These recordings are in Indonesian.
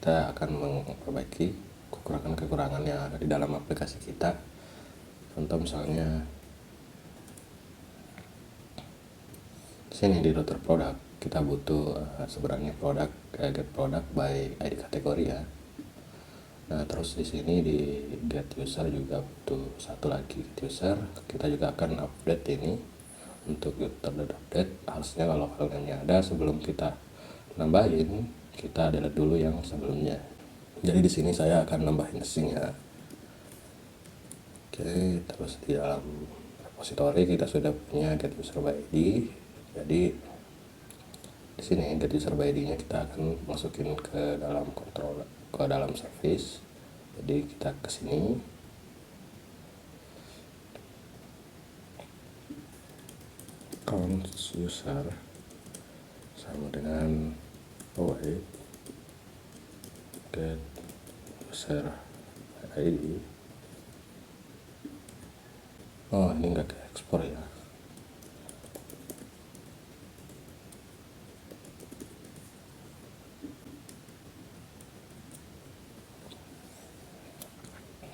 kita akan memperbaiki kekurangan-kekurangan yang ada di dalam aplikasi kita. Contoh misalnya di sini di router produk kita butuh sebenarnya get product by ID kategori ya. Nah, terus di sini di get user juga butuh satu lagi get user. Kita juga akan update ini untuk update. Harusnya kalau filenya ada, sebelum kita nambahin, kita delete dulu yang sebelumnya. Jadi di sini saya akan nambahin stringnya. Oke, terus di dalam repository kita sudah punya get user by ID. Jadi di sini get user by ID-nya kita akan masukin ke dalam controller, ke dalam service. Jadi kita ke sini, count user sama dengan get user ID. Oh, ini enggak ke ekspor ya.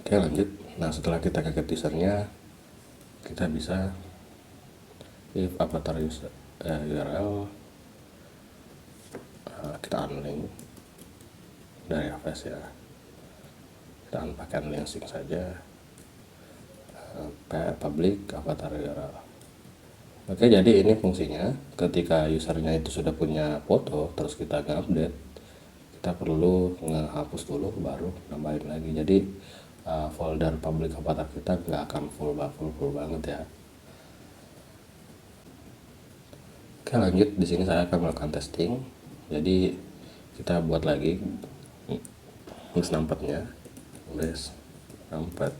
Oke, lanjut. Nah, setelah kita ke get usernya, kita bisa if avatar user URL kita unlink dari AVS ya. Kita pakai unlink string saja, public avatar URL. Oke, jadi ini fungsinya ketika usernya itu sudah punya foto terus kita nge-update, kita perlu ngehapus dulu baru nambahin lagi. Jadi folder public avatar kita nggak akan full banget ya. Oke, lanjut. Di sini saya akan melakukan testing. Jadi kita buat lagi list numpad-nya, list numpad.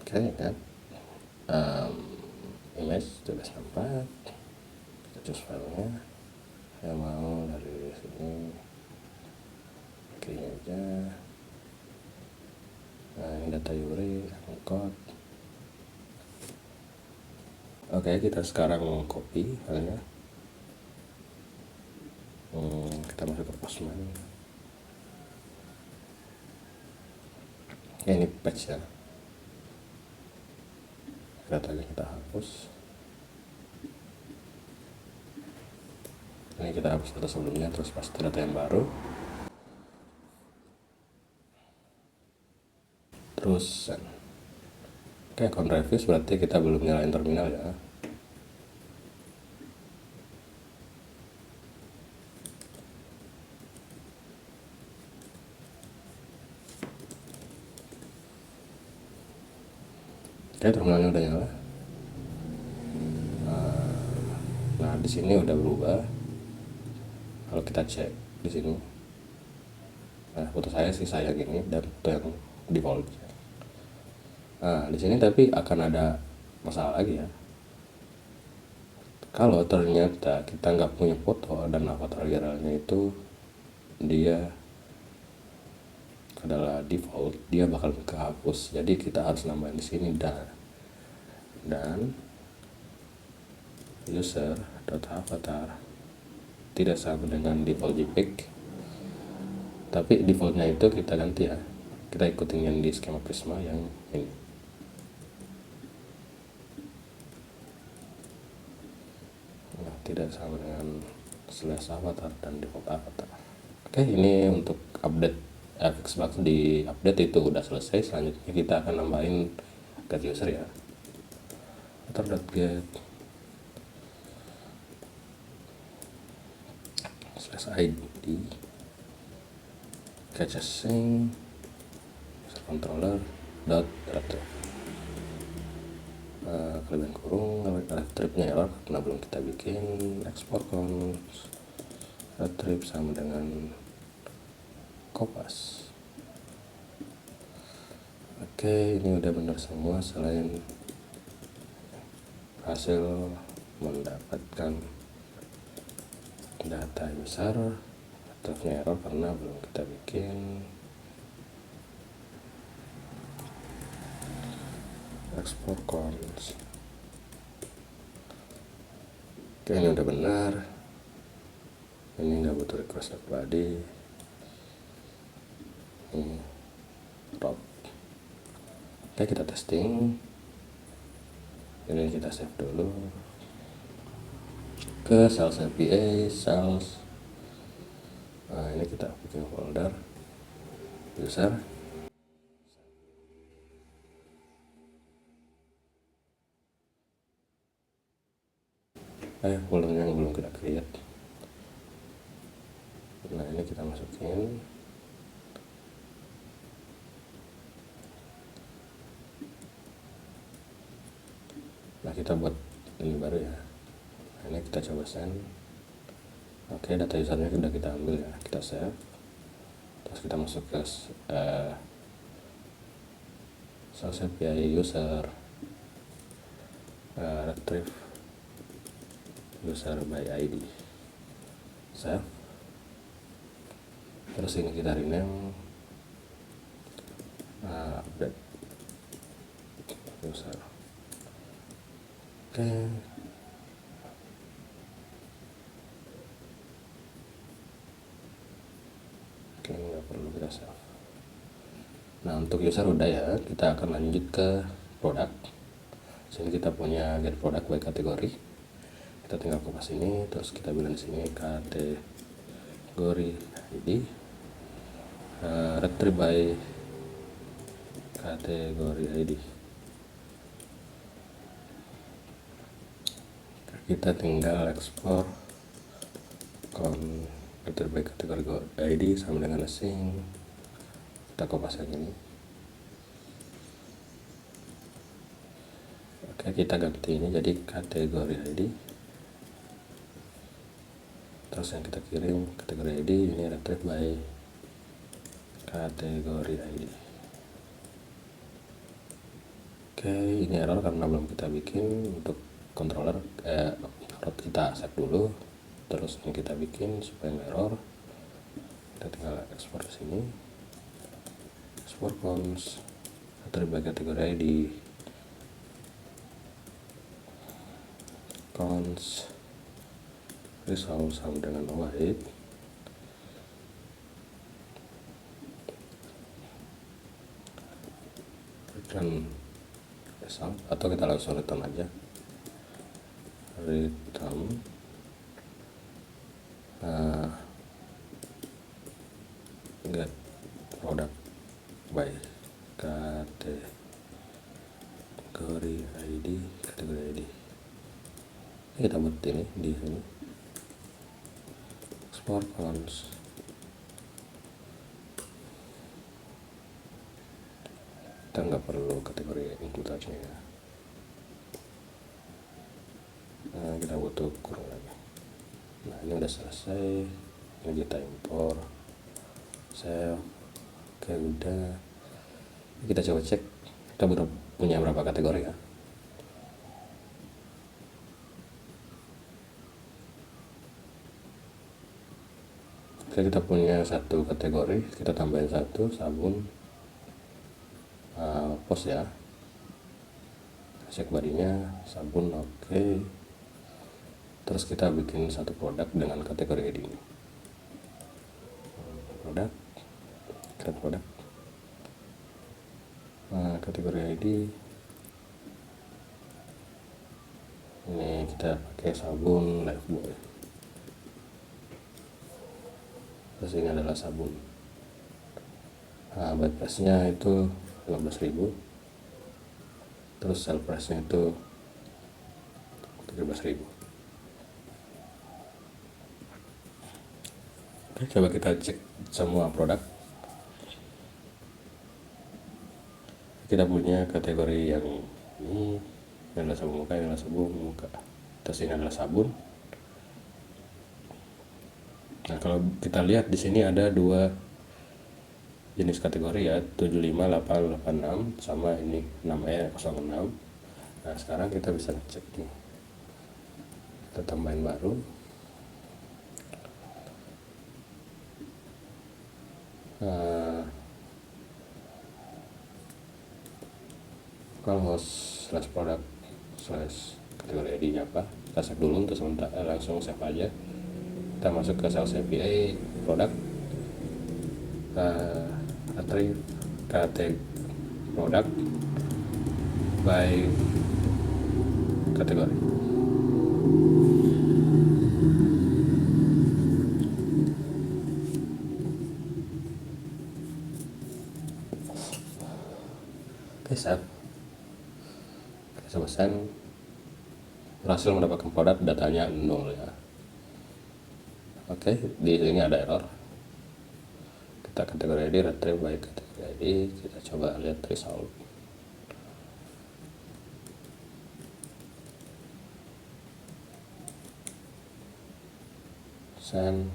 Oke kan, image tulis numpad, kita choose filenya. Saya mau dari sini kayaknya aja. Nah, ini data URI code. Oke, kita sekarang copy filenya. Kita masuk ke Postman. Ya, ini patch ya. Datanya kita hapus. Ini kita hapus data sebelumnya, terus pasti data yang baru. Terus send. Oke, account reviews berarti kita belum nyalain terminal ya. Oke, terminalnya udah nyala. Nah, di sini udah berubah. Kalau kita cek di sini, nah foto saya sih saya gini dan foto yang default. Nah, di sini tapi akan ada masalah lagi ya. Kalau ternyata kita nggak punya foto dan avatar URL-nya itu dia adalah default, dia bakal kehapus. Jadi kita harus nambahin di sini dan user.avatar tidak sama dengan default JPEG, tapi defaultnya itu kita ganti ya, kita ikutin yang di skema Prisma yang ini. Nah, tidak sama dengan /avatar dan default avatar. Oke, ini untuk update Fxbox di update itu udah selesai. Selanjutnya kita akan nambahin get user ya, avatar.get /id catching user controller dot retrieve. Kelebihan kurung retrieve-nya error karena belum kita bikin export count. Retrieve sama dengan kopas. Oke, ini udah benar semua selain hasil mendapatkan data user. Retrieve-nya error karena belum kita bikin export cons. Oke, ini udah benar, ini nggak butuh request body, ini route. Oke, kita testing, ini kita save dulu ke sales API, sales. Nah, ini kita bikin folder user. Foldernya yang belum kita create. Nah, ini kita masukin. Nah, kita buat ini baru ya. Nah, ini kita coba send. Oke, data usernya sudah kita ambil ya, kita save. Terus kita masuk ke sales API user, retrieve user by ID, save. Terus ini kita rename update user. Oke, ini nggak perlu kita save. Nah, untuk user udah ya, kita akan lanjut ke produk. Sini kita punya get product by kategori. Kita tinggal kopas ini, terus kita bilang di sini kategori ID, retrieve by kategori ID. Kita tinggal ekspor retrieve by kategori ID sama dengan asing. Kita kopas yang ini. Oke, kita ganti ini jadi kategori ID. Terus yang kita kirim kategori ID ini retrieve by kategori ID. Oke, ini error karena belum kita bikin. Untuk controller route kita save dulu, terus ini kita bikin supaya nggak error. Kita tinggal ekspor ke sini, ekspor cons retrieve by kategori ID, cons result sama dengan wait. Return result, atau kita langsung return aja, return get product by kategori ID, kategori ID. Kita buat ini di sini, export cons. Kita nggak perlu kategori inputannya ya. Nah, kita butuh kurung lagi. Nah, ini udah selesai. Ini kita impor, save. Oke, udah. Kita coba cek kita punya berapa kategori ya. Oke, kita punya satu kategori, kita tambahin satu, sabun, pos ya, cek badinya sabun. Oke, terus kita bikin satu produk dengan kategori ID ini, produk, create produk, kategori ID ini kita pakai sabun Lifebuoy. Terus ini adalah sabun. Buy price-nya itu 15.000. Terus sell price-nya itu 17.000. Oke, coba kita cek semua produk. Kita punya kategori yang ini adalah sabun muka, ini adalah sabun muka. Terus ini adalah sabun. Nah, kalau kita lihat di sini ada dua jenis kategori ya, 75886 sama ini 6E06. Nah, sekarang kita bisa cek nih. Kita tambahin baru. Kalau slash produk slash kategori ID nya apa, kita save dulu untuk sementara, langsung save aja. Kita masuk ke sales API produk, retrieve kategori produk by kategori. Oke, save. Oke, selesai. Berhasil mendapatkan produk, datanya 0 ya. Oke, di sini ada error. Kita kategori ID, retrieve by kategori ID, kita coba lihat result. Send.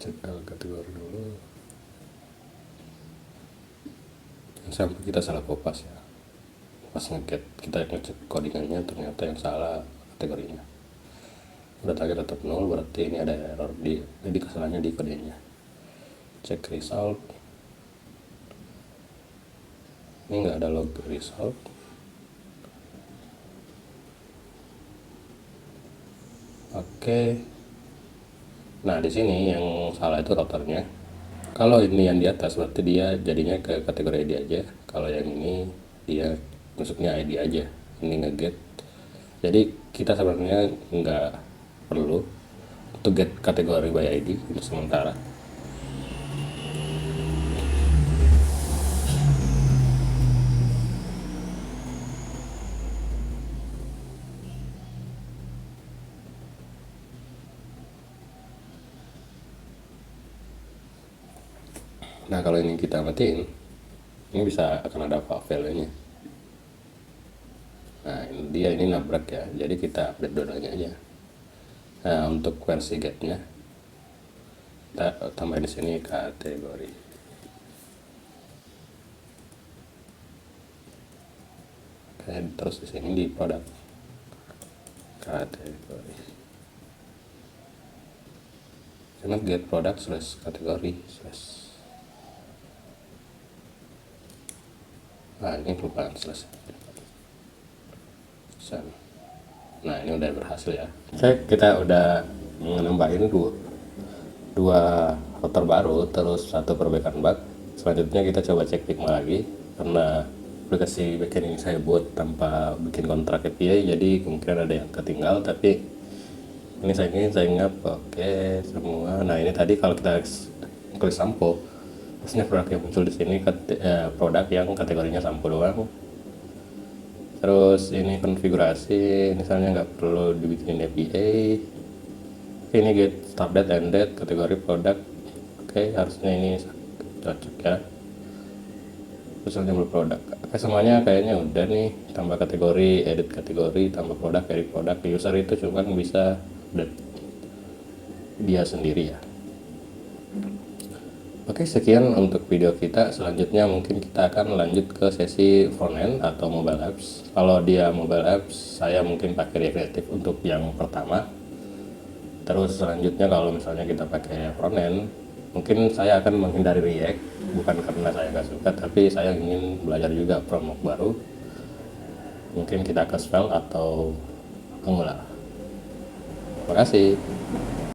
Cek kategori dulu, sampai kita salah kopas ya. Pas ngeget kita ngecek codingannya, ternyata yang salah kategorinya. Datanya tetap 0, berarti ini ada error jadi kesalahannya di kodenya. Cek result, ini nggak ada log result. Oke. Nah, di sini yang salah itu routernya. Kalau ini yang di atas berarti dia jadinya ke kategori ID aja. Kalau yang ini dia masuknya ID aja. Ini nge-get. Jadi kita sebenarnya nggak perlu untuk get kategori by ID untuk sementara. Nah, kalau ini kita matiin, ini bisa akan ada value-nya. Nah, ini nabrak ya, jadi kita update dua-duanya aja. Nah, untuk versi get-nya kita tambahin di sini kategori. Oke, terus di sini di produk kategori. Karena get product slash kategori slash. Nah, ini kelupaan selesai. Nah, ini udah berhasil ya. Kita udah nambahin dua router baru, terus satu perbaikan bug. Selanjutnya kita coba cek Figma lagi, karena aplikasi backend ini saya buat tanpa bikin kontrak API, jadi kemungkinan ada yang ketinggal. Tapi ini saya ingat oke semua. Nah, ini tadi kalau kita klik sampo, biasanya produk yang muncul di sini produk yang kategorinya sampo doang. Terus ini konfigurasi, misalnya nggak perlu dibikin API. Ini get start date end date kategori produk. Oke, harusnya ini cocok ya. Terus label produk. Oke, semuanya kayaknya udah nih. Tambah kategori, edit kategori, tambah produk, edit produk. User itu cuma bisa update dia sendiri ya. Oke, sekian untuk video kita. Selanjutnya mungkin kita akan lanjut ke sesi frontend atau mobile apps. Kalau dia mobile apps, saya mungkin pakai React untuk yang pertama. Terus selanjutnya kalau misalnya kita pakai frontend, mungkin saya akan menghindari React, bukan karena saya nggak suka, tapi saya ingin belajar juga framework baru. Mungkin kita ke Svelte atau Angular. Terima kasih.